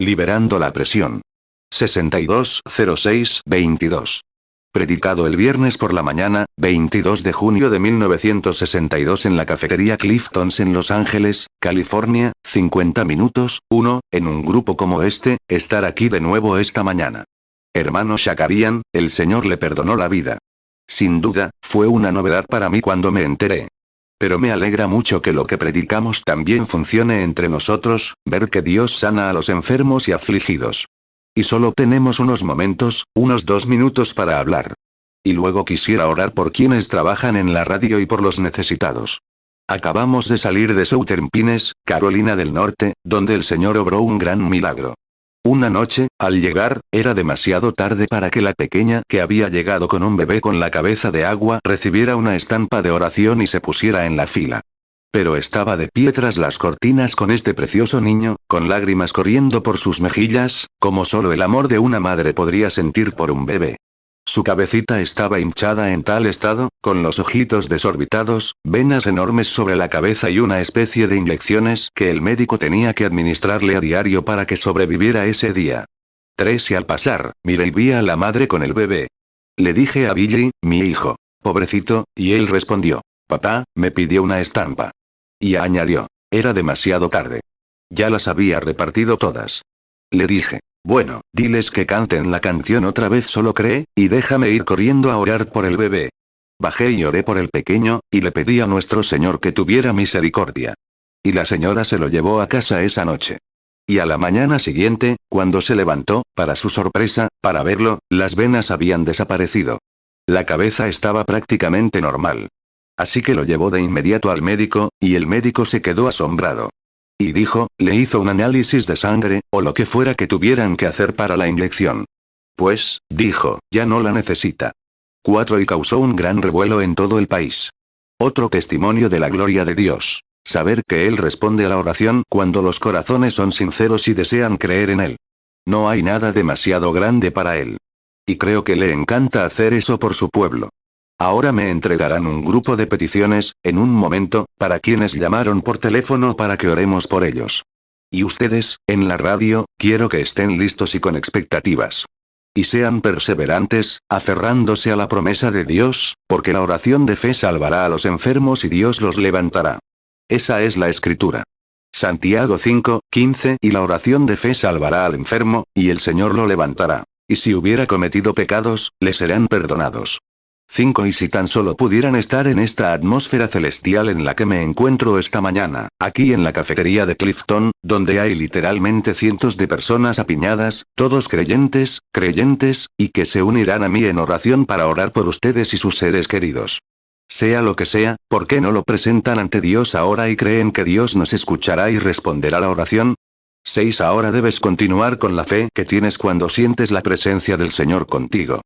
Liberando la presión. 6206-22. Predicado el viernes por la mañana, 22 de junio de 1962 en la cafetería Clifton's en Los Ángeles, California, 50 minutos, 1, en un grupo como este, estar aquí de nuevo esta mañana. Hermano Shakarian, el Señor le perdonó la vida. Sin duda, fue una novedad para mí cuando me enteré. Pero me alegra mucho que lo que predicamos también funcione entre nosotros, ver que Dios sana a los enfermos y afligidos. Y solo tenemos unos momentos, unos 2 minutos para hablar. Y luego quisiera orar por quienes trabajan en la radio y por los necesitados. Acabamos de salir de Southern Pines, Carolina del Norte, donde el Señor obró un gran milagro. Una noche, al llegar, era demasiado tarde para que la pequeña que había llegado con un bebé con la cabeza de agua recibiera una estampa de oración y se pusiera en la fila. Pero estaba de pie tras las cortinas con este precioso niño, con lágrimas corriendo por sus mejillas, como solo el amor de una madre podría sentir por un bebé. Su cabecita estaba hinchada en tal estado, con los ojitos desorbitados, venas enormes sobre la cabeza y una especie de inyecciones que el médico tenía que administrarle a diario para que sobreviviera ese día. 3 y al pasar, miré y vi a la madre con el bebé. Le dije a Billy, mi hijo, pobrecito, y él respondió, papá, me pidió una estampa. Y añadió, era demasiado tarde. Ya las había repartido todas. Le dije, bueno, diles que canten la canción otra vez, solo cree, y déjame ir corriendo a orar por el bebé. Bajé y oré por el pequeño, y le pedí a nuestro Señor que tuviera misericordia. Y la señora se lo llevó a casa esa noche. Y a la mañana siguiente, cuando se levantó, para su sorpresa, para verlo, las venas habían desaparecido. La cabeza estaba prácticamente normal. Así que lo llevó de inmediato al médico, y el médico se quedó asombrado. Y dijo, le hizo un análisis de sangre, o lo que fuera que tuvieran que hacer para la inyección. Pues, dijo, ya no la necesita. 4 y causó un gran revuelo en todo el país. Otro testimonio de la gloria de Dios. Saber que Él responde a la oración cuando los corazones son sinceros y desean creer en Él. No hay nada demasiado grande para Él. Y creo que le encanta hacer eso por su pueblo. Ahora me entregarán un grupo de peticiones, en un momento, para quienes llamaron por teléfono para que oremos por ellos. Y ustedes, en la radio, quiero que estén listos y con expectativas. Y sean perseverantes, aferrándose a la promesa de Dios, porque la oración de fe salvará a los enfermos y Dios los levantará. Esa es la escritura. Santiago 5:15 y la oración de fe salvará al enfermo, y el Señor lo levantará. Y si hubiera cometido pecados, le serán perdonados. 5 y si tan solo pudieran estar en esta atmósfera celestial en la que me encuentro esta mañana, aquí en la cafetería de Clifton, donde hay literalmente cientos de personas apiñadas, todos creyentes, y que se unirán a mí en oración para orar por ustedes y sus seres queridos. Sea lo que sea, ¿por qué no lo presentan ante Dios ahora y creen que Dios nos escuchará y responderá la oración? 6 Ahora debes continuar con la fe que tienes cuando sientes la presencia del Señor contigo.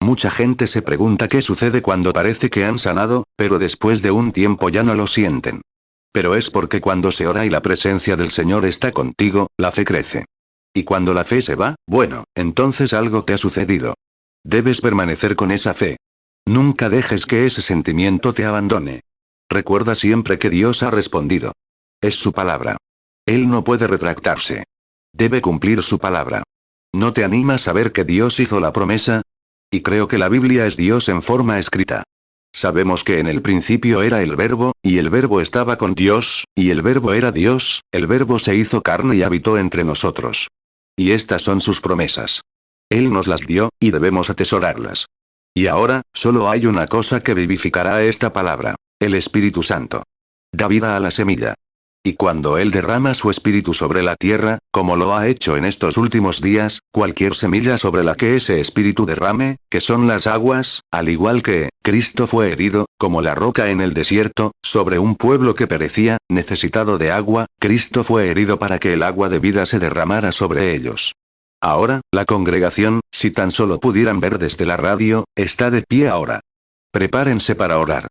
Mucha gente se pregunta qué sucede cuando parece que han sanado, pero después de un tiempo ya no lo sienten. Pero es porque cuando se ora y la presencia del Señor está contigo, la fe crece. Y cuando la fe se va, bueno, entonces algo te ha sucedido. Debes permanecer con esa fe. Nunca dejes que ese sentimiento te abandone. Recuerda siempre que Dios ha respondido. Es su palabra. Él no puede retractarse. Debe cumplir su palabra. ¿No te animas a ver que Dios hizo la promesa? Y creo que la Biblia es Dios en forma escrita. Sabemos que en el principio era el Verbo, y el Verbo estaba con Dios, y el Verbo era Dios, el Verbo se hizo carne y habitó entre nosotros. Y estas son sus promesas. Él nos las dio, y debemos atesorarlas. Y ahora, solo hay una cosa que vivificará esta palabra: el Espíritu Santo. Da vida a la semilla. Y cuando Él derrama su espíritu sobre la tierra, como lo ha hecho en estos últimos días, cualquier semilla sobre la que ese espíritu derrame, que son las aguas, al igual que Cristo fue herido, como la roca en el desierto, sobre un pueblo que perecía, necesitado de agua, Cristo fue herido para que el agua de vida se derramara sobre ellos. Ahora, la congregación, si tan solo pudieran ver desde la radio, está de pie ahora. Prepárense para orar.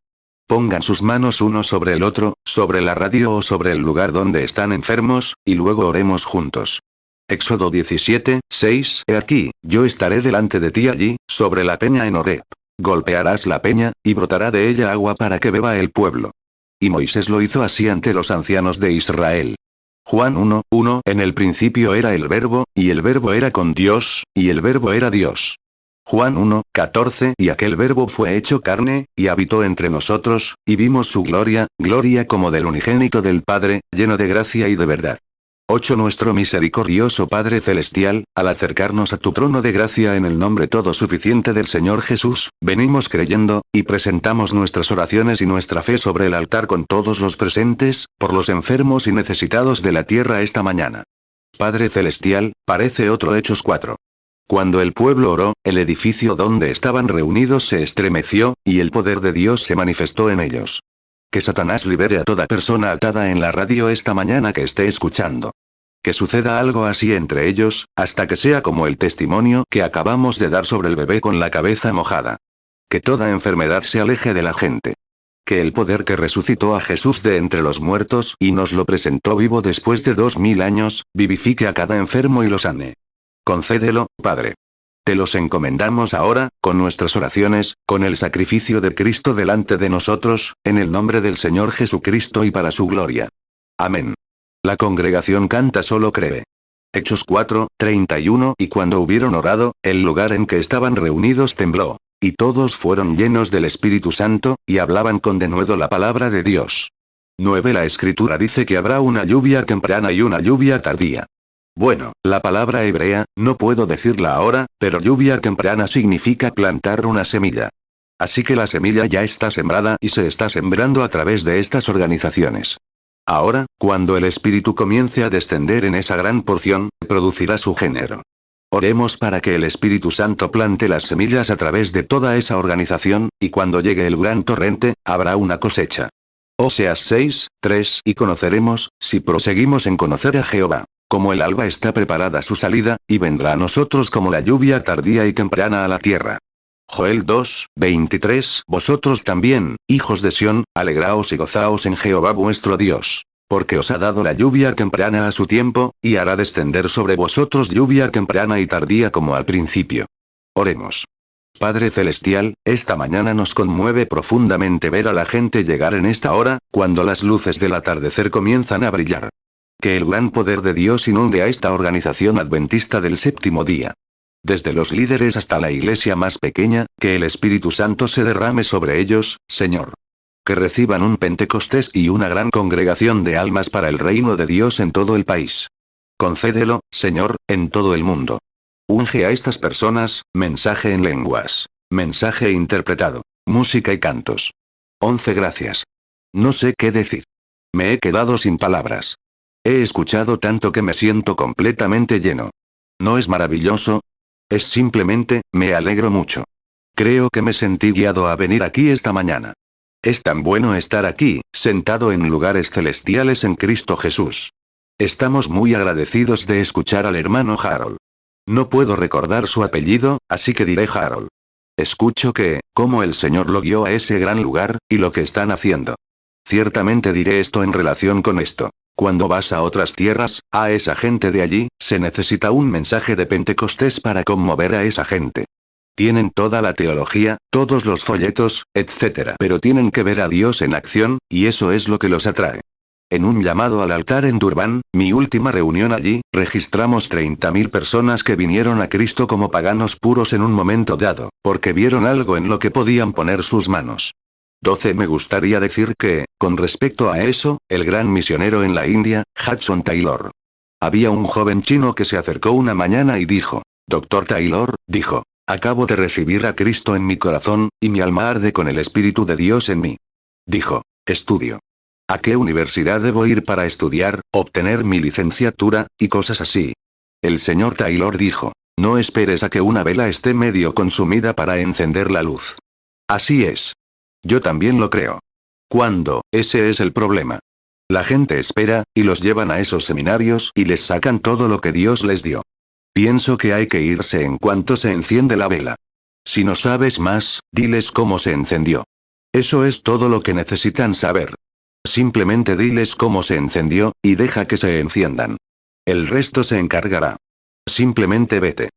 Pongan sus manos uno sobre el otro, sobre la radio o sobre el lugar donde están enfermos, y luego oremos juntos. Éxodo 17:6 He aquí, yo estaré delante de ti allí, sobre la peña en Horeb. Golpearás la peña, y brotará de ella agua para que beba el pueblo. Y Moisés lo hizo así ante los ancianos de Israel. Juan 1:1 En el principio era el Verbo, y el Verbo era con Dios, y el Verbo era Dios. Juan 1:14 Y aquel Verbo fue hecho carne, y habitó entre nosotros, y vimos su gloria, gloria como del unigénito del Padre, lleno de gracia y de verdad. 8 Nuestro misericordioso Padre Celestial, al acercarnos a tu trono de gracia en el nombre todo suficiente del Señor Jesús, venimos creyendo, y presentamos nuestras oraciones y nuestra fe sobre el altar con todos los presentes, por los enfermos y necesitados de la tierra esta mañana. Padre Celestial, parece otro Hechos 4. Cuando el pueblo oró, el edificio donde estaban reunidos se estremeció, y el poder de Dios se manifestó en ellos. Que Satanás libere a toda persona atada en la radio esta mañana que esté escuchando. Que suceda algo así entre ellos, hasta que sea como el testimonio que acabamos de dar sobre el bebé con la cabeza mojada. Que toda enfermedad se aleje de la gente. Que el poder que resucitó a Jesús de entre los muertos y nos lo presentó vivo después de 2000 años, vivifique a cada enfermo y lo sane. Concédelo, Padre. Te los encomendamos ahora, con nuestras oraciones, con el sacrificio de Cristo delante de nosotros, en el nombre del Señor Jesucristo y para su gloria. Amén. La congregación canta solo cree. Hechos 4:31 Y cuando hubieron orado, el lugar en que estaban reunidos tembló. Y todos fueron llenos del Espíritu Santo, y hablaban con denuedo la palabra de Dios. 9 La Escritura dice que habrá una lluvia temprana y una lluvia tardía. Bueno, la palabra hebrea, no puedo decirla ahora, pero lluvia temprana significa plantar una semilla. Así que la semilla ya está sembrada y se está sembrando a través de estas organizaciones. Ahora, cuando el Espíritu comience a descender en esa gran porción, producirá su género. Oremos para que el Espíritu Santo plante las semillas a través de toda esa organización, y cuando llegue el gran torrente, habrá una cosecha. Oseas 6:3 Y conoceremos, si proseguimos en conocer a Jehová. Como el alba está preparada su salida, y vendrá a nosotros como la lluvia tardía y temprana a la tierra. Joel 2:23 Vosotros también, hijos de Sión, alegraos y gozaos en Jehová vuestro Dios. Porque os ha dado la lluvia temprana a su tiempo, y hará descender sobre vosotros lluvia temprana y tardía como al principio. Oremos. Padre Celestial, esta mañana nos conmueve profundamente ver a la gente llegar en esta hora, cuando las luces del atardecer comienzan a brillar. Que el gran poder de Dios inunde a esta organización adventista del séptimo día. Desde los líderes hasta la iglesia más pequeña, que el Espíritu Santo se derrame sobre ellos, Señor. Que reciban un Pentecostés y una gran congregación de almas para el reino de Dios en todo el país. Concédelo, Señor, en todo el mundo. Unge a estas personas, mensaje en lenguas, mensaje interpretado, música y cantos. 11 Gracias. No sé qué decir. Me he quedado sin palabras. He escuchado tanto que me siento completamente lleno. ¿No es maravilloso? Es simplemente, me alegro mucho. Creo que me sentí guiado a venir aquí esta mañana. Es tan bueno estar aquí, sentado en lugares celestiales en Cristo Jesús. Estamos muy agradecidos de escuchar al hermano Harold. No puedo recordar su apellido, así que diré Harold. Escucho que, cómo el Señor lo guió a ese gran lugar, y lo que están haciendo. Ciertamente diré esto en relación con esto. Cuando vas a otras tierras, a esa gente de allí, se necesita un mensaje de Pentecostés para conmover a esa gente. Tienen toda la teología, todos los folletos, etc. Pero tienen que ver a Dios en acción, y eso es lo que los atrae. En un llamado al altar en Durban, mi última reunión allí, registramos 30.000 personas que vinieron a Cristo como paganos puros en un momento dado, porque vieron algo en lo que podían poner sus manos. 12 Me gustaría decir que, con respecto a eso, el gran misionero en la India, Hudson Taylor. Había un joven chino que se acercó una mañana y dijo, Dr. Taylor, dijo, acabo de recibir a Cristo en mi corazón, y mi alma arde con el Espíritu de Dios en mí. Dijo, estudio. ¿A qué universidad debo ir para estudiar, obtener mi licenciatura, y cosas así? El señor Taylor dijo, no esperes a que una vela esté medio consumida para encender la luz. Así es. Yo también lo creo. ¿Cuándo? Ese es el problema. La gente espera, y los llevan a esos seminarios y les sacan todo lo que Dios les dio. Pienso que hay que irse en cuanto se enciende la vela. Si no sabes más, diles cómo se encendió. Eso es todo lo que necesitan saber. Simplemente diles cómo se encendió, y deja que se enciendan. El resto se encargará. Simplemente vete.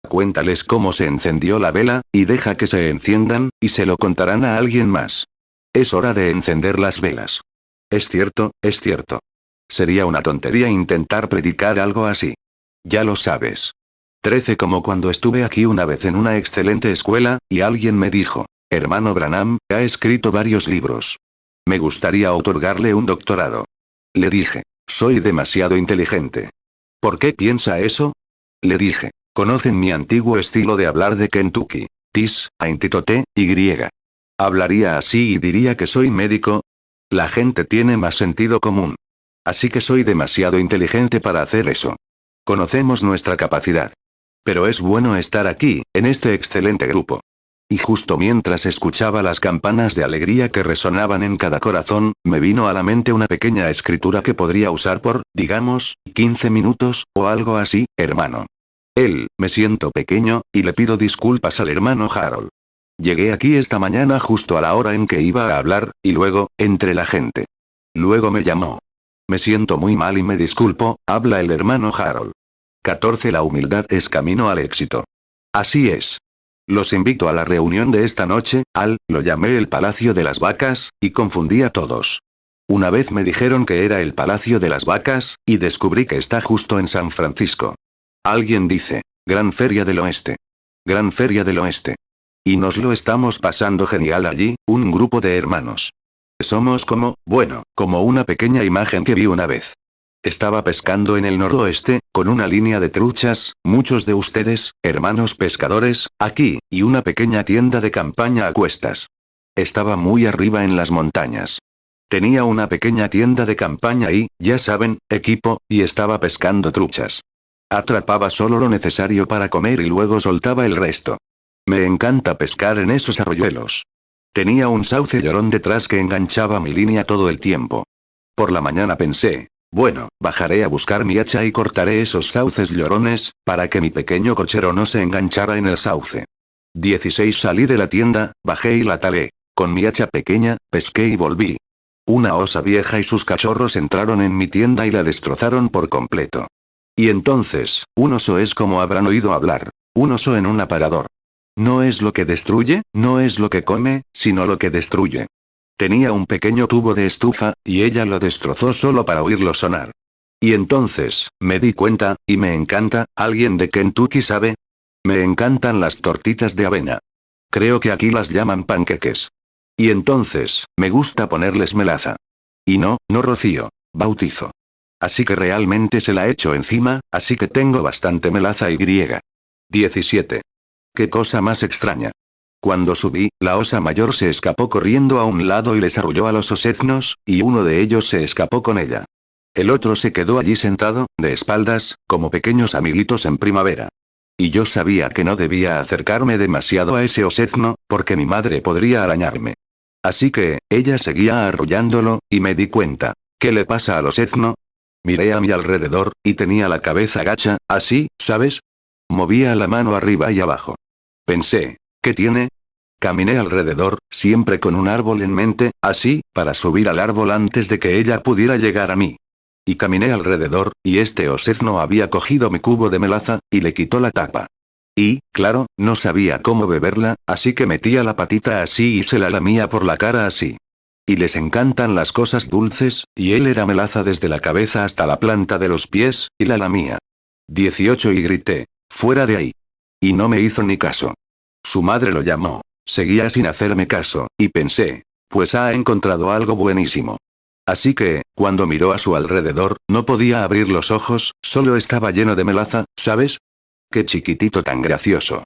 Cuéntales cómo se encendió la vela, y deja que se enciendan, y se lo contarán a alguien más. Es hora de encender las velas. Es cierto, es cierto. Sería una tontería intentar predicar algo así. Ya lo sabes. 13 como cuando estuve aquí una vez en una excelente escuela, y alguien me dijo, hermano Branham, ha escrito varios libros. Me gustaría otorgarle un doctorado. Le dije, soy demasiado inteligente. ¿Por qué piensa eso? Le dije, conocen mi antiguo estilo de hablar de Kentucky. Tis, aintitote, y. ¿Hablaría así y diría que soy médico? La gente tiene más sentido común. Así que soy demasiado inteligente para hacer eso. Conocemos nuestra capacidad. Pero es bueno estar aquí, en este excelente grupo. Y justo mientras escuchaba las campanas de alegría que resonaban en cada corazón, me vino a la mente una pequeña escritura que podría usar por, digamos, 15 minutos, o algo así, hermano. Me siento pequeño, y le pido disculpas al hermano Harold. Llegué aquí esta mañana justo a la hora en que iba a hablar, y luego, entre la gente. Luego me llamó. Me siento muy mal y me disculpo, habla el hermano Harold. 14 La humildad es camino al éxito. Así es. Los invito a la reunión de esta noche, lo llamé el Palacio de las Vacas, y confundí a todos. Una vez me dijeron que era el Palacio de las Vacas, y descubrí que está justo en San Francisco. Alguien dice, Gran Feria del Oeste. Gran Feria del Oeste. Y nos lo estamos pasando genial allí, un grupo de hermanos. Somos como una pequeña imagen que vi una vez. Estaba pescando en el noroeste, con una línea de truchas, muchos de ustedes, hermanos pescadores, aquí, y una pequeña tienda de campaña a cuestas. Estaba muy arriba en las montañas. Tenía una pequeña tienda de campaña y, ya saben, equipo, y estaba pescando truchas. Atrapaba solo lo necesario para comer y luego soltaba el resto. Me encanta pescar en esos arroyuelos. Tenía un sauce llorón detrás que enganchaba mi línea todo el tiempo. Por la mañana pensé, bajaré a buscar mi hacha y cortaré esos sauces llorones, para que mi pequeño cochero no se enganchara en el sauce. 16 Salí de la tienda, bajé y la talé. Con mi hacha pequeña, pesqué y volví. Una osa vieja y sus cachorros entraron en mi tienda y la destrozaron por completo. Y entonces, un oso es como habrán oído hablar. Un oso en un aparador. No es lo que destruye, no es lo que come, sino lo que destruye. Tenía un pequeño tubo de estufa, y ella lo destrozó solo para oírlo sonar. Y entonces, me di cuenta, y me encanta, ¿alguien de Kentucky sabe? Me encantan las tortitas de avena. Creo que aquí las llaman panqueques. Y entonces, me gusta ponerles melaza. Y no rocío, bautizo. Así que realmente se la echo encima, así que tengo bastante melaza y. 17. Qué cosa más extraña. Cuando subí, la osa mayor se escapó corriendo a un lado y les arrulló a los oseznos, y uno de ellos se escapó con ella. El otro se quedó allí sentado, de espaldas, como pequeños amiguitos en primavera. Y yo sabía que no debía acercarme demasiado a ese osezno, porque mi madre podría arañarme. Así que, ella seguía arrullándolo, y me di cuenta. ¿Qué le pasa al osezno? Miré a mi alrededor, y tenía la cabeza gacha, así, ¿sabes? Movía la mano arriba y abajo. Pensé, ¿qué tiene? Caminé alrededor, siempre con un árbol en mente, así, para subir al árbol antes de que ella pudiera llegar a mí. Y caminé alrededor, y este osezno había cogido mi cubo de melaza, y le quitó la tapa. Y, claro, no sabía cómo beberla, así que metía la patita así y se la lamía por la cara así. Y les encantan las cosas dulces, y él era melaza desde la cabeza hasta la planta de los pies, y la lamía. 18 Y grité, fuera de ahí. Y no me hizo ni caso. Su madre lo llamó. Seguía sin hacerme caso, y pensé, pues ha encontrado algo buenísimo. Así que, cuando miró a su alrededor, no podía abrir los ojos, solo estaba lleno de melaza, ¿sabes? Qué chiquitito tan gracioso.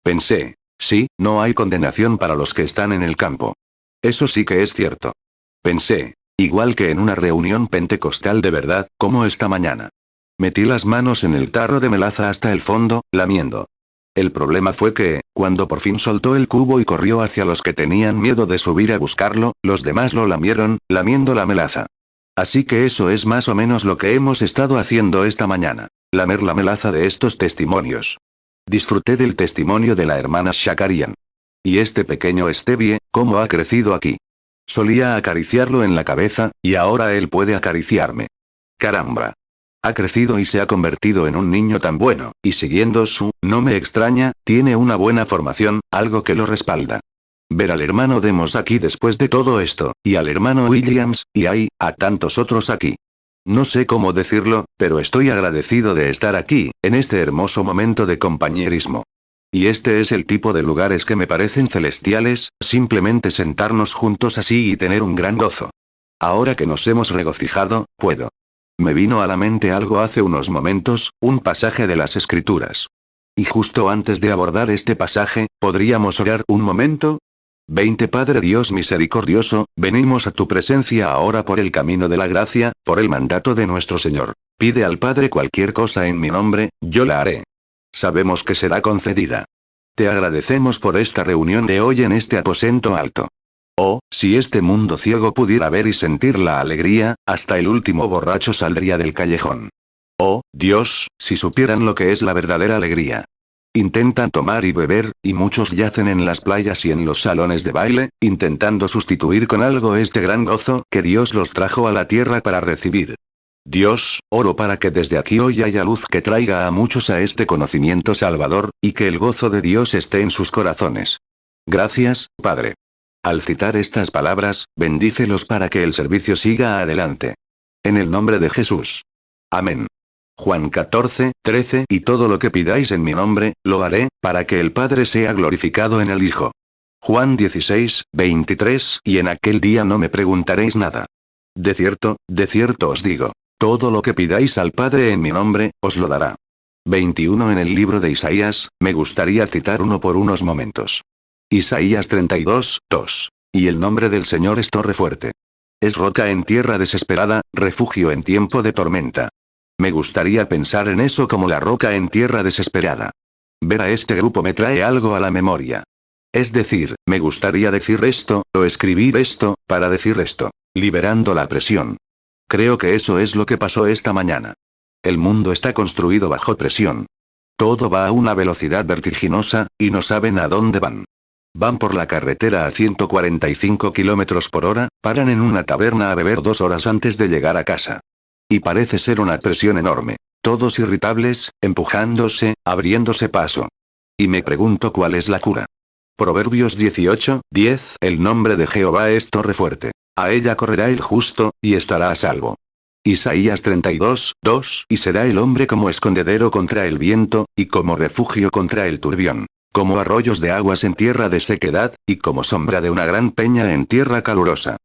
Pensé, sí, no hay condenación para los que están en el campo. Eso sí que es cierto. Pensé, igual que en una reunión pentecostal de verdad, como esta mañana. Metí las manos en el tarro de melaza hasta el fondo, lamiendo. El problema fue que, cuando por fin soltó el cubo y corrió hacia los que tenían miedo de subir a buscarlo, los demás lo lamieron, lamiendo la melaza. Así que eso es más o menos lo que hemos estado haciendo esta mañana. Lamer la melaza de estos testimonios. Disfruté del testimonio de la hermana Shakarian. Y este pequeño Stevie, ¿cómo ha crecido aquí? Solía acariciarlo en la cabeza, y ahora él puede acariciarme. Caramba. Ha crecido y se ha convertido en un niño tan bueno, y siguiendo no me extraña, tiene una buena formación, algo que lo respalda. Ver al hermano Demos aquí después de todo esto, y al hermano Williams, y a tantos otros aquí. No sé cómo decirlo, pero estoy agradecido de estar aquí, en este hermoso momento de compañerismo. Y este es el tipo de lugares que me parecen celestiales, simplemente sentarnos juntos así y tener un gran gozo. Ahora que nos hemos regocijado, puedo. Me vino a la mente algo hace unos momentos, un pasaje de las Escrituras. Y justo antes de abordar este pasaje, ¿podríamos orar un momento? 20 Padre Dios misericordioso, venimos a tu presencia ahora por el camino de la gracia, por el mandato de nuestro Señor. Pide al Padre cualquier cosa en mi nombre, yo la haré. Sabemos que será concedida. Te agradecemos por esta reunión de hoy en este aposento alto. Oh, si este mundo ciego pudiera ver y sentir la alegría, hasta el último borracho saldría del callejón. Oh, Dios, si supieran lo que es la verdadera alegría. Intentan tomar y beber, y muchos yacen en las playas y en los salones de baile, intentando sustituir con algo este gran gozo que Dios los trajo a la tierra para recibir. Dios, oro para que desde aquí hoy haya luz que traiga a muchos a este conocimiento salvador, y que el gozo de Dios esté en sus corazones. Gracias, Padre. Al citar estas palabras, bendícelos para que el servicio siga adelante. En el nombre de Jesús. Amén. Juan 14, 13 Y todo lo que pidáis en mi nombre, lo haré, para que el Padre sea glorificado en el Hijo. Juan 16, 23 Y en aquel día no me preguntaréis nada. De cierto os digo. Todo lo que pidáis al Padre en mi nombre, os lo dará. 21 En el libro de Isaías, me gustaría citar uno por unos momentos. Isaías 32, 2. Y el nombre del Señor es torre fuerte. Es roca en tierra desesperada, refugio en tiempo de tormenta. Me gustaría pensar en eso como la roca en tierra desesperada. Ver a este grupo me trae algo a la memoria. Es decir, me gustaría decir esto, o escribir esto, para decir esto. Liberando la presión. Creo que eso es lo que pasó esta mañana. El mundo está construido bajo presión. Todo va a una velocidad vertiginosa, y no saben a dónde van. Van por la carretera a 145 kilómetros por hora, paran en una taberna a beber 2 horas antes de llegar a casa. Y parece ser una presión enorme. Todos irritables, empujándose, abriéndose paso. Y me pregunto cuál es la cura. Proverbios 18, 10 El nombre de Jehová es torre fuerte. A ella correrá el justo, y estará a salvo. Isaías 32, 2 Y será el hombre como escondedero contra el viento, y como refugio contra el turbión. Como arroyos de aguas en tierra de sequedad, y como sombra de una gran peña en tierra calurosa.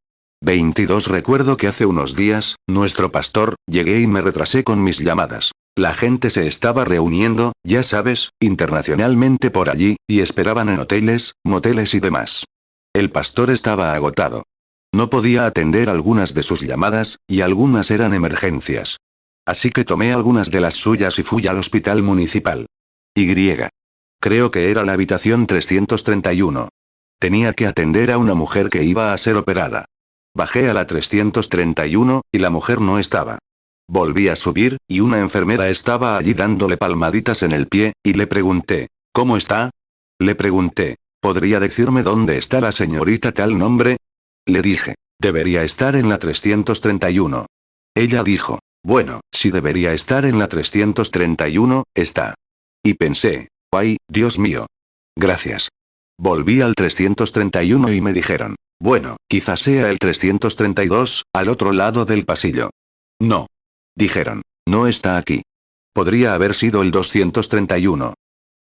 22 Recuerdo que hace unos días, nuestro pastor, llegué y me retrasé con mis llamadas. La gente se estaba reuniendo, ya sabes, internacionalmente por allí, y esperaban en hoteles, moteles y demás. El pastor estaba agotado. No podía atender algunas de sus llamadas, y algunas eran emergencias. Así que tomé algunas de las suyas y fui al hospital municipal. Creo que era la habitación 331. Tenía que atender a una mujer que iba a ser operada. Bajé a la 331, y la mujer no estaba. Volví a subir, y una enfermera estaba allí dándole palmaditas en el pie, y le pregunté, ¿cómo está? Le pregunté, ¿podría decirme dónde está la señorita tal nombre? Le dije, debería estar en la 331. Ella dijo, bueno, si debería estar en la 331, está. Y pensé, ay, Dios mío. Gracias. Volví al 331 y me dijeron, bueno, quizás sea el 332, al otro lado del pasillo. No. Dijeron, no está aquí. Podría haber sido el 231.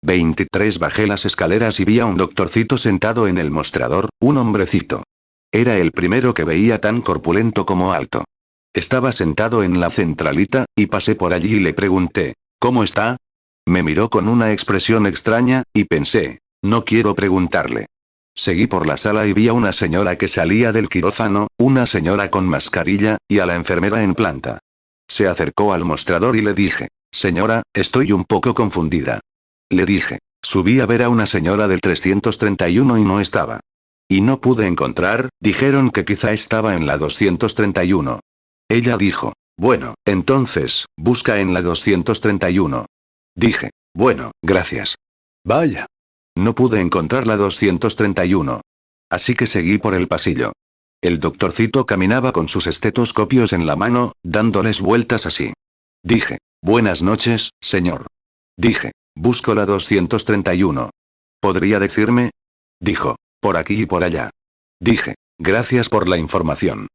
23 Bajé las escaleras y vi a un doctorcito sentado en el mostrador, un hombrecito. Era el primero que veía tan corpulento como alto. Estaba sentado en la centralita, y pasé por allí y le pregunté, ¿cómo está? Me miró con una expresión extraña, y pensé, no quiero preguntarle. Seguí por la sala y vi a una señora que salía del quirófano, una señora con mascarilla, y a la enfermera en planta. Se acercó al mostrador y le dije, señora, estoy un poco confundida. Le dije, subí a ver a una señora del 331 y no estaba. Y no pude encontrar, dijeron que quizá estaba en la 231. Ella dijo, bueno, entonces, busca en la 231. Dije, bueno, gracias. Vaya. No pude encontrar la 231. Así que seguí por el pasillo. El doctorcito caminaba con sus estetoscopios en la mano, dándoles vueltas así. Dije, buenas noches, señor. Dije, busco la 231. ¿Podría decirme? Dijo, por aquí y por allá. Dije, gracias por la información.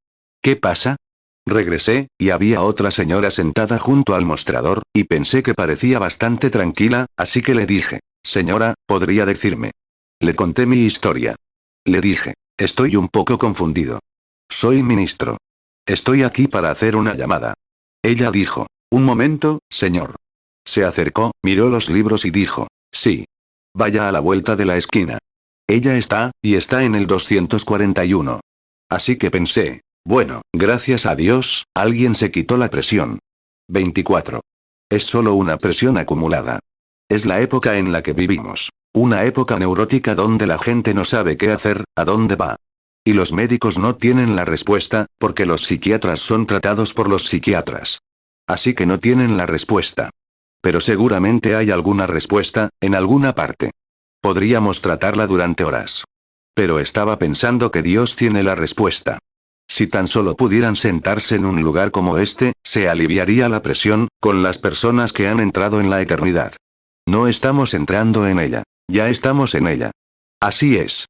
¿Qué pasa? Regresé, y había otra señora sentada junto al mostrador, y pensé que parecía bastante tranquila, así que le dije, señora, ¿podría decirme? Le conté mi historia. Le dije, estoy un poco confundido. Soy ministro. Estoy aquí para hacer una llamada. Ella dijo, un momento, señor. Se acercó, miró los libros y dijo, sí. Vaya a la vuelta de la esquina. Ella está en el 241. Así que pensé, bueno, gracias a Dios, alguien se quitó la presión. 24. Es solo una presión acumulada. Es la época en la que vivimos. Una época neurótica donde la gente no sabe qué hacer, a dónde va. Y los médicos no tienen la respuesta, porque los psiquiatras son tratados por los psiquiatras. Así que no tienen la respuesta. Pero seguramente hay alguna respuesta, en alguna parte. Podríamos tratarla durante horas. Pero estaba pensando que Dios tiene la respuesta. Si tan solo pudieran sentarse en un lugar como este, se aliviaría la presión, con las personas que han entrado en la eternidad. No estamos entrando en ella. Ya estamos en ella. Así es.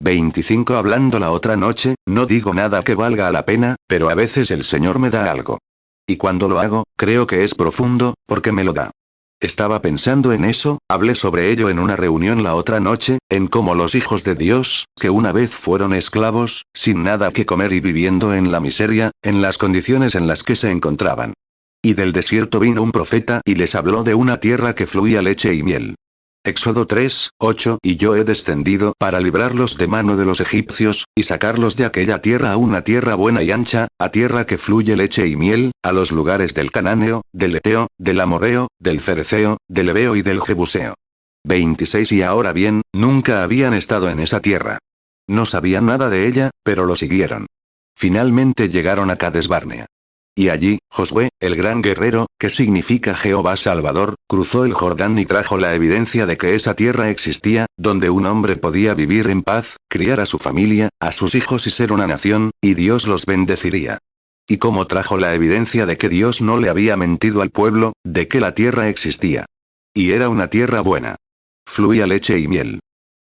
25 Hablando la otra noche, no digo nada que valga la pena, pero a veces el Señor me da algo. Y cuando lo hago, creo que es profundo, porque me lo da. Estaba pensando en eso, hablé sobre ello en una reunión la otra noche, en cómo los hijos de Dios, que una vez fueron esclavos, sin nada que comer y viviendo en la miseria, en las condiciones en las que se encontraban. Y del desierto vino un profeta y les habló de una tierra que fluía leche y miel. Éxodo 3, 8 Y yo he descendido para librarlos de mano de los egipcios, y sacarlos de aquella tierra a una tierra buena y ancha, a tierra que fluye leche y miel, a los lugares del Cananeo, del Eteo, del Amorreo, del Fereceo, del Heveo y del Jebuseo. 26 Y ahora bien, nunca habían estado en esa tierra. No sabían nada de ella, pero lo siguieron. Finalmente llegaron a Cades Barnea. Y allí, Josué, el gran guerrero, que significa Jehová Salvador, cruzó el Jordán y trajo la evidencia de que esa tierra existía, donde un hombre podía vivir en paz, criar a su familia, a sus hijos y ser una nación, y Dios los bendeciría. Y como trajo la evidencia de que Dios no le había mentido al pueblo, de que la tierra existía. Y era una tierra buena. Fluía leche y miel.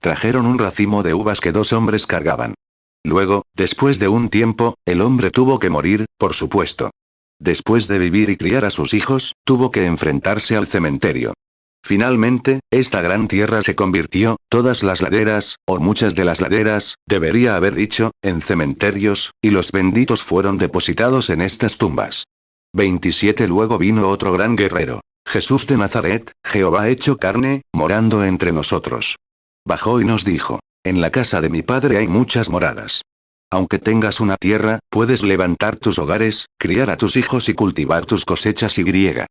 Trajeron un racimo de uvas que 2 hombres cargaban. Luego, después de un tiempo, el hombre tuvo que morir, por supuesto. Después de vivir y criar a sus hijos, tuvo que enfrentarse al cementerio. Finalmente, esta gran tierra se convirtió, todas las laderas, o muchas de las laderas, debería haber dicho, en cementerios, y los benditos fueron depositados en estas tumbas. 27 Luego vino otro gran guerrero. Jesús de Nazaret, Jehová hecho carne, morando entre nosotros. Bajó y nos dijo. En la casa de mi padre hay muchas moradas. Aunque tengas una tierra, puedes levantar tus hogares, criar a tus hijos y cultivar tus cosechas y griega.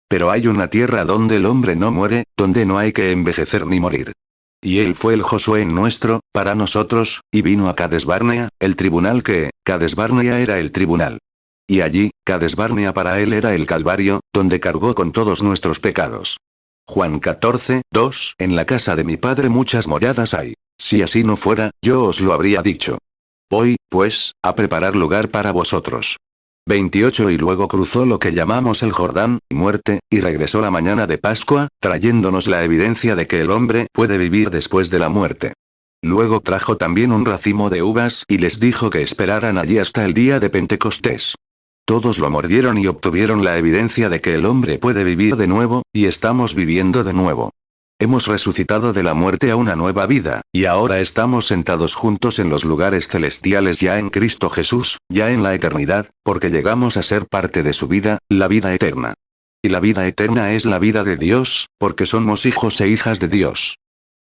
Pero hay una tierra donde el hombre no muere, donde no hay que envejecer ni morir. Y él fue el Josué nuestro, para nosotros, y vino a Cades Barnea, el tribunal que, Cades Barnea era el tribunal. Y allí, Cades Barnea para él era el Calvario, donde cargó con todos nuestros pecados. Juan 14, 2 En la casa de mi padre muchas moradas hay. Si así no fuera, yo os lo habría dicho. Voy, pues, a preparar lugar para vosotros. 28 Y luego cruzó lo que llamamos el Jordán, muerte, y regresó la mañana de Pascua, trayéndonos la evidencia de que el hombre puede vivir después de la muerte. Luego trajo también un racimo de uvas y les dijo que esperaran allí hasta el día de Pentecostés. Todos lo mordieron y obtuvieron la evidencia de que el hombre puede vivir de nuevo, y estamos viviendo de nuevo. Hemos resucitado de la muerte a una nueva vida, y ahora estamos sentados juntos en los lugares celestiales ya en Cristo Jesús, ya en la eternidad, porque llegamos a ser parte de su vida, la vida eterna. Y la vida eterna es la vida de Dios, porque somos hijos e hijas de Dios.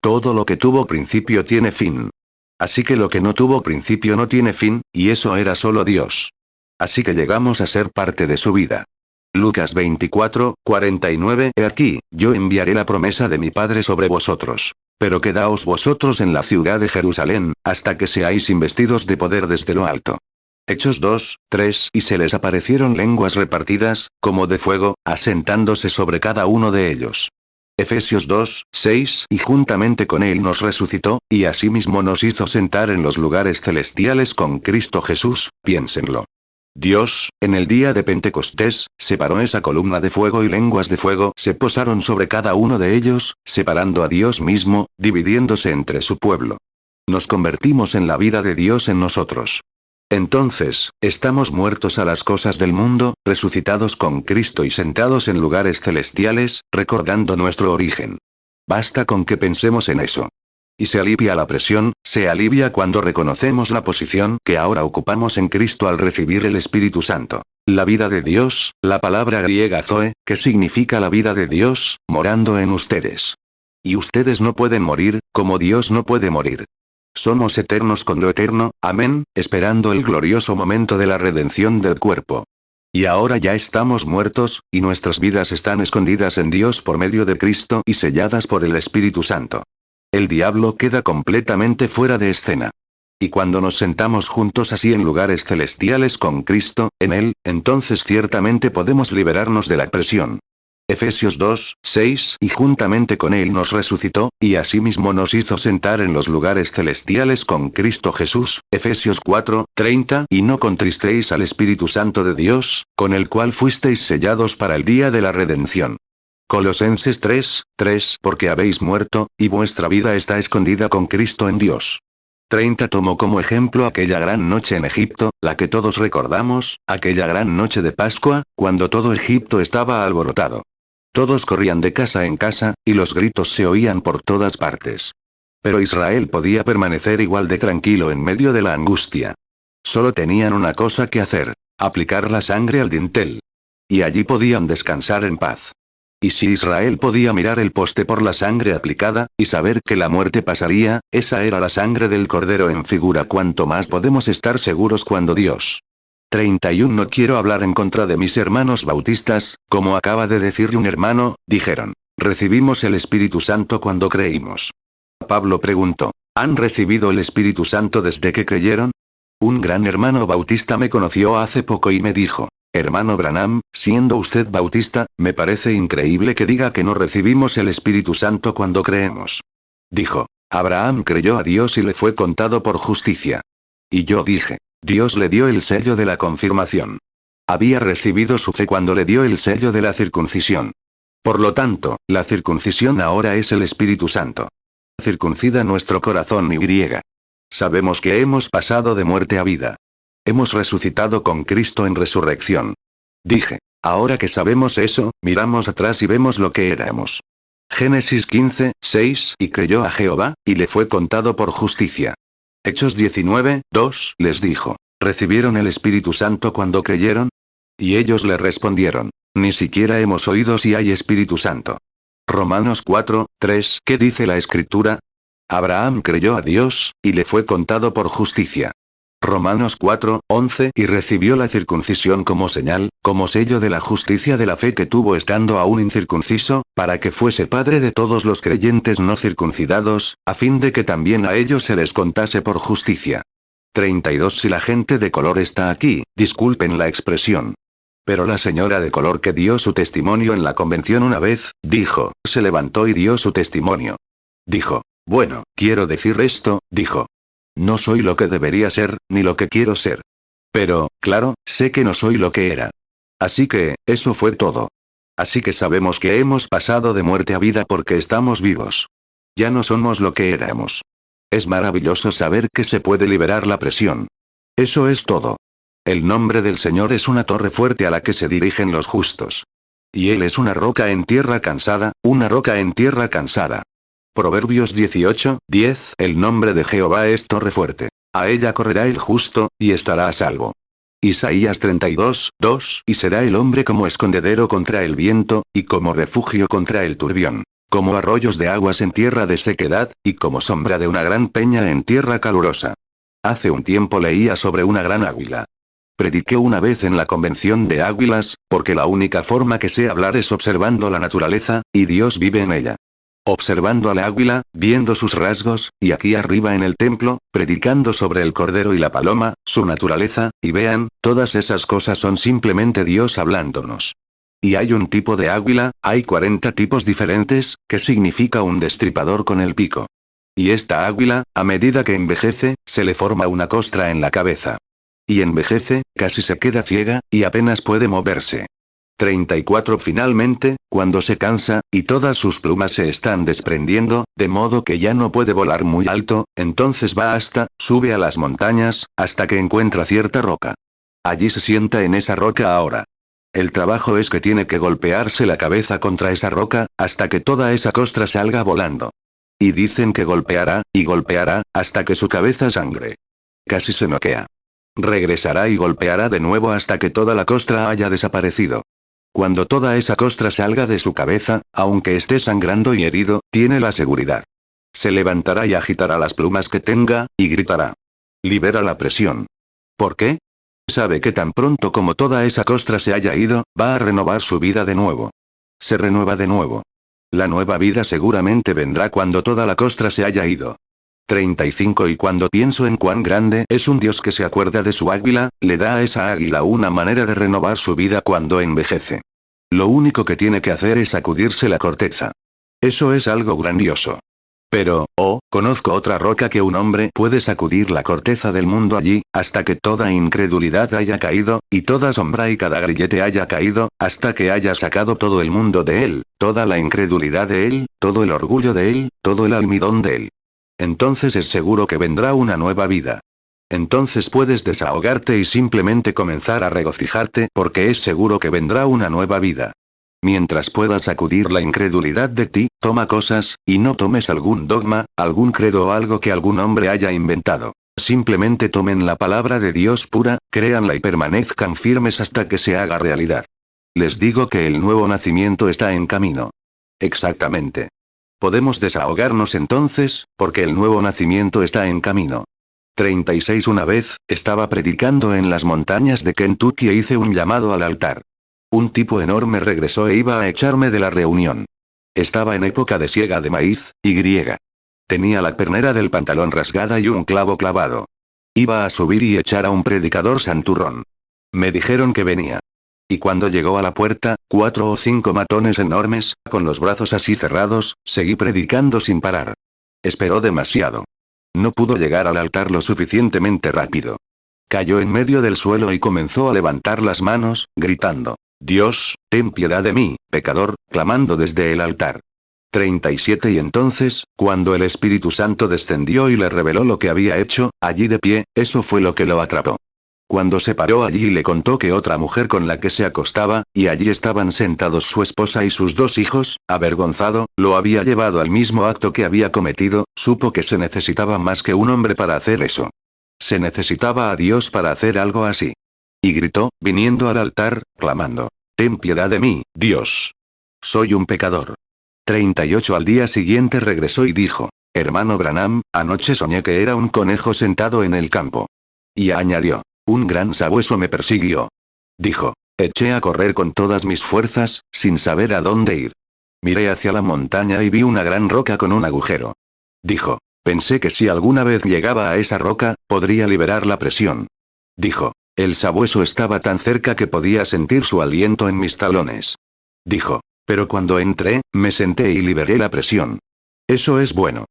Todo lo que tuvo principio tiene fin. Así que lo que no tuvo principio no tiene fin, y eso era solo Dios. Así que llegamos a ser parte de su vida. Lucas 24, 49 He aquí, yo enviaré la promesa de mi Padre sobre vosotros. Pero quedaos vosotros en la ciudad de Jerusalén, hasta que seáis investidos de poder desde lo alto. Hechos 2, 3 Y se les aparecieron lenguas repartidas, como de fuego, asentándose sobre cada uno de ellos. Efesios 2, 6 Y juntamente con él nos resucitó, y asimismo nos hizo sentar en los lugares celestiales con Cristo Jesús, piénsenlo. Dios, en el día de Pentecostés, separó esa columna de fuego y lenguas de fuego se posaron sobre cada uno de ellos, separando a Dios mismo, dividiéndose entre su pueblo. Nos convertimos en la vida de Dios en nosotros. Entonces, estamos muertos a las cosas del mundo, resucitados con Cristo y sentados en lugares celestiales, recordando nuestro origen. Basta con que pensemos en eso. Y se alivia la presión, se alivia cuando reconocemos la posición que ahora ocupamos en Cristo al recibir el Espíritu Santo. La vida de Dios, la palabra griega zoe, que significa la vida de Dios, morando en ustedes. Y ustedes no pueden morir, como Dios no puede morir. Somos eternos con lo eterno, amén, esperando el glorioso momento de la redención del cuerpo. Y ahora ya estamos muertos, y nuestras vidas están escondidas en Dios por medio de Cristo y selladas por el Espíritu Santo. El diablo queda completamente fuera de escena. Y cuando nos sentamos juntos así en lugares celestiales con Cristo, en Él, entonces ciertamente podemos liberarnos de la presión. Efesios 2, 6 y juntamente con Él nos resucitó, y asimismo nos hizo sentar en los lugares celestiales con Cristo Jesús, Efesios 4, 30 y no contristéis al Espíritu Santo de Dios, con el cual fuisteis sellados para el día de la redención. Colosenses 3, 3 porque habéis muerto, y vuestra vida está escondida con Cristo en Dios. 30 tomó como ejemplo aquella gran noche en Egipto, la que todos recordamos, aquella gran noche de Pascua, cuando todo Egipto estaba alborotado. Todos corrían de casa en casa, y los gritos se oían por todas partes. Pero Israel podía permanecer igual de tranquilo en medio de la angustia. Solo tenían una cosa que hacer: aplicar la sangre al dintel. Y allí podían descansar en paz. Y si Israel podía mirar el poste por la sangre aplicada, y saber que la muerte pasaría, esa era la sangre del Cordero en figura. Cuanto más podemos estar seguros cuando Dios. 31 No quiero hablar en contra de mis hermanos bautistas, como acaba de decir un hermano, dijeron. Recibimos el Espíritu Santo cuando creímos. Pablo preguntó, ¿han recibido el Espíritu Santo desde que creyeron? Un gran hermano bautista me conoció hace poco y me dijo, hermano Branham, siendo usted bautista, me parece increíble que diga que no recibimos el Espíritu Santo cuando creemos. Dijo, Abraham creyó a Dios y le fue contado por justicia. Y yo dije, Dios le dio el sello de la confirmación. Había recibido su fe cuando le dio el sello de la circuncisión. Por lo tanto, la circuncisión ahora es el Espíritu Santo. Circuncida nuestro corazón y sabemos que hemos pasado de muerte a vida. Hemos resucitado con Cristo en resurrección. Dije, ahora que sabemos eso, miramos atrás y vemos lo que éramos. Génesis 15, 6 y creyó a Jehová, y le fue contado por justicia. Hechos 19, 2 les dijo, ¿recibieron el Espíritu Santo cuando creyeron? Y ellos le respondieron, ni siquiera hemos oído si hay Espíritu Santo. Romanos 4, 3 ¿Qué dice la Escritura? Abraham creyó a Dios, y le fue contado por justicia. Romanos 4, 11 y recibió la circuncisión como señal, como sello de la justicia de la fe que tuvo estando aún incircunciso, para que fuese padre de todos los creyentes no circuncidados, a fin de que también a ellos se les contase por justicia. 32 Si la gente de color está aquí, disculpen la expresión. Pero la señora de color que dio su testimonio en la convención una vez, dijo, se levantó y dio su testimonio. Dijo, bueno, quiero decir esto, dijo. No soy lo que debería ser, ni lo que quiero ser. Pero, claro, sé que no soy lo que era. Así que, eso fue todo. Así que sabemos que hemos pasado de muerte a vida porque estamos vivos. Ya no somos lo que éramos. Es maravilloso saber que se puede liberar la presión. Eso es todo. El nombre del Señor es una torre fuerte a la que se dirigen los justos. Y Él es una roca en tierra cansada, una roca en tierra cansada. Proverbios 18, 10 El nombre de Jehová es torre fuerte. A ella correrá el justo, y estará a salvo. Isaías 32, 2 Y será el hombre como escondedero contra el viento, y como refugio contra el turbión. Como arroyos de aguas en tierra de sequedad, y como sombra de una gran peña en tierra calurosa. Hace un tiempo leía sobre una gran águila. Prediqué una vez en la convención de águilas, porque la única forma que sé hablar es observando la naturaleza, y Dios vive en ella. Observando a la águila, viendo sus rasgos, y aquí arriba en el templo, predicando sobre el cordero y la paloma, su naturaleza, y vean, todas esas cosas son simplemente Dios hablándonos. Y hay un tipo de águila, hay 40 tipos diferentes, que significa un destripador con el pico. Y esta águila, a medida que envejece, se le forma una costra en la cabeza. Y envejece, casi se queda ciega, y apenas puede moverse. 34 Finalmente, cuando se cansa, y todas sus plumas se están desprendiendo, de modo que ya no puede volar muy alto, entonces sube a las montañas, hasta que encuentra cierta roca. Allí se sienta en esa roca ahora. El trabajo es que tiene que golpearse la cabeza contra esa roca, hasta que toda esa costra salga volando. Y dicen que golpeará, y golpeará, hasta que su cabeza sangre. Casi se noquea. Regresará y golpeará de nuevo hasta que toda la costra haya desaparecido. Cuando toda esa costra salga de su cabeza, aunque esté sangrando y herido, tiene la seguridad. Se levantará y agitará las plumas que tenga, y gritará. Libera la presión. ¿Por qué? Sabe que tan pronto como toda esa costra se haya ido, va a renovar su vida de nuevo. Se renueva de nuevo. La nueva vida seguramente vendrá cuando toda la costra se haya ido. 35 Y cuando pienso en cuán grande es un Dios que se acuerda de su águila, le da a esa águila una manera de renovar su vida cuando envejece. Lo único que tiene que hacer es sacudirse la corteza. Eso es algo grandioso. Pero, conozco otra roca que un hombre puede sacudir la corteza del mundo allí, hasta que toda incredulidad haya caído, y toda sombra y cada grillete haya caído, hasta que haya sacado todo el mundo de él, toda la incredulidad de él, todo el orgullo de él, todo el almidón de él. Entonces es seguro que vendrá una nueva vida. Entonces puedes desahogarte y simplemente comenzar a regocijarte porque es seguro que vendrá una nueva vida. Mientras puedas sacudir la incredulidad de ti, toma cosas, y no tomes algún dogma, algún credo o algo que algún hombre haya inventado. Simplemente tomen la palabra de Dios pura, créanla y permanezcan firmes hasta que se haga realidad. Les digo que el nuevo nacimiento está en camino. Exactamente. Podemos desahogarnos entonces, porque el nuevo nacimiento está en camino. 36 Una vez, estaba predicando en las montañas de Kentucky e hice un llamado al altar. Un tipo enorme regresó e iba a echarme de la reunión. Estaba en época de siega de maíz, y griega. Tenía la pernera del pantalón rasgada y un clavo clavado. Iba a subir y echar a un predicador santurrón. Me dijeron que venía. Y cuando llegó a la puerta, 4 o 5 matones enormes, con los brazos así cerrados, seguí predicando sin parar. Esperó demasiado. No pudo llegar al altar lo suficientemente rápido. Cayó en medio del suelo y comenzó a levantar las manos, gritando. Dios, ten piedad de mí, pecador, clamando desde el altar. 37 Y entonces, cuando el Espíritu Santo descendió y le reveló lo que había hecho, allí de pie, eso fue lo que lo atrapó. Cuando se paró allí y le contó que otra mujer con la que se acostaba, y allí estaban sentados su esposa y sus 2 hijos, avergonzado, lo había llevado al mismo acto que había cometido, supo que se necesitaba más que un hombre para hacer eso. Se necesitaba a Dios para hacer algo así. Y gritó, viniendo al altar, clamando. Ten piedad de mí, Dios. Soy un pecador. 38 Al día siguiente regresó y dijo. Hermano Branham, anoche soñé que era un conejo sentado en el campo. Y añadió. Un gran sabueso me persiguió. Dijo. Eché a correr con todas mis fuerzas, sin saber a dónde ir. Miré hacia la montaña y vi una gran roca con un agujero. Dijo. Pensé que si alguna vez llegaba a esa roca, podría liberar la presión. Dijo. El sabueso estaba tan cerca que podía sentir su aliento en mis talones. Dijo. Pero cuando entré, me senté y liberé la presión. Eso es bueno.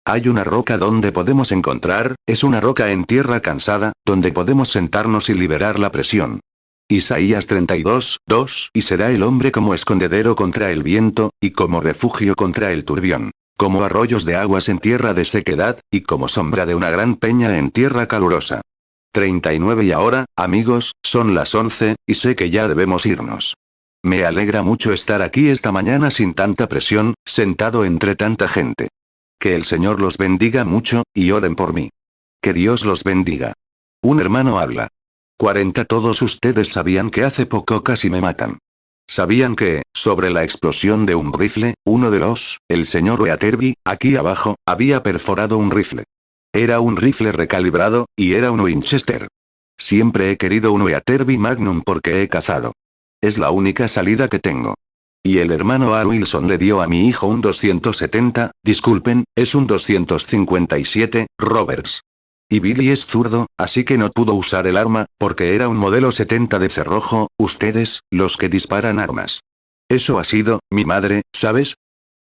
Hay una roca donde podemos encontrar, es una roca en tierra cansada, donde podemos sentarnos y liberar la presión. Isaías 32, 2 Y será el hombre como escondedero contra el viento, y como refugio contra el turbión, como arroyos de aguas en tierra de sequedad, y como sombra de una gran peña en tierra calurosa. 39 Y ahora, amigos, son las 11, y sé que ya debemos irnos. Me alegra mucho estar aquí esta mañana sin tanta presión, sentado entre tanta gente. Que el Señor los bendiga mucho, y oren por mí. Que Dios los bendiga. Un hermano habla. 40 Todos ustedes sabían que hace poco casi me matan. Sabían que, sobre la explosión de un rifle, uno de el señor Weatherby, aquí abajo, había perforado un rifle. Era un rifle recalibrado, y era un Winchester. Siempre he querido un Weatherby Magnum porque he cazado. Es la única salida que tengo. Y el hermano A. Wilson le dio a mi hijo un 270, disculpen, es un 257, Roberts. Y Billy es zurdo, así que no pudo usar el arma, porque era un modelo 70 de cerrojo, ustedes, los que disparan armas. Eso ha sido, mi madre, ¿sabes?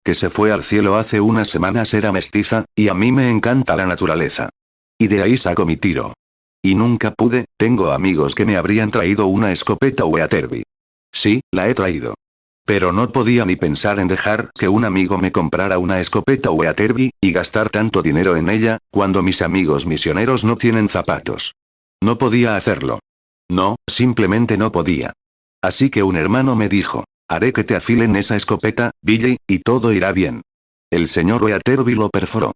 Que se fue al cielo hace unas semanas era mestiza, y a mí me encanta la naturaleza. Y de ahí saco mi tiro. Y nunca pude, tengo amigos que me habrían traído una escopeta Weatherby. Sí, la he traído. Pero no podía ni pensar en dejar que un amigo me comprara una escopeta Weatherby, y gastar tanto dinero en ella, cuando mis amigos misioneros no tienen zapatos. No podía hacerlo. No, simplemente no podía. Así que un hermano me dijo, haré que te afilen esa escopeta, Billy, y todo irá bien. El señor Weatherby lo perforó.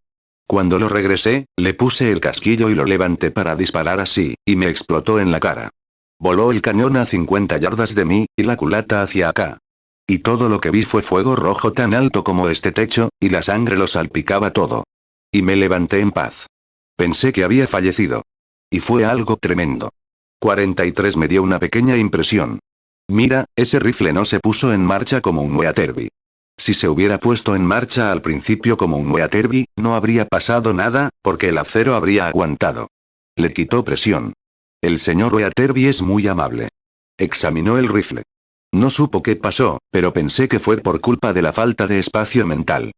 Cuando lo regresé, le puse el casquillo y lo levanté para disparar así, y me explotó en la cara. Voló el cañón a 50 yardas de mí, y la culata hacia acá. Y todo lo que vi fue fuego rojo tan alto como este techo, y la sangre lo salpicaba todo. Y me levanté en paz. Pensé que había fallecido. Y fue algo tremendo. 43 me dio una pequeña impresión. Mira, ese rifle no se puso en marcha como un Weatherby. Si se hubiera puesto en marcha al principio como un Weatherby, no habría pasado nada, porque el acero habría aguantado. Le quitó presión. El señor Weatherby es muy amable. Examinó el rifle. No supo qué pasó, pero pensé que fue por culpa de la falta de espacio mental.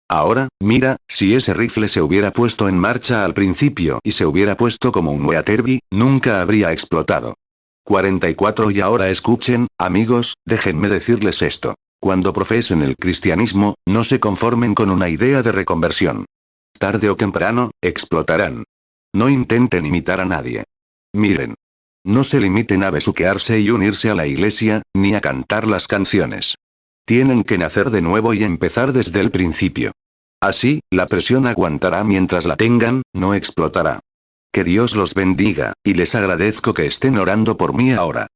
Ahora, mira, si ese rifle se hubiera puesto en marcha al principio y se hubiera puesto como un Weatherby, nunca habría explotado. 44 Y ahora escuchen, amigos, déjenme decirles esto. Cuando profesen el cristianismo, no se conformen con una idea de reconversión. Tarde o temprano, explotarán. No intenten imitar a nadie. Miren. No se limiten a besuquearse y unirse a la iglesia, ni a cantar las canciones. Tienen que nacer de nuevo y empezar desde el principio. Así, la presión aguantará mientras la tengan, no explotará. Que Dios los bendiga, y les agradezco que estén orando por mí ahora.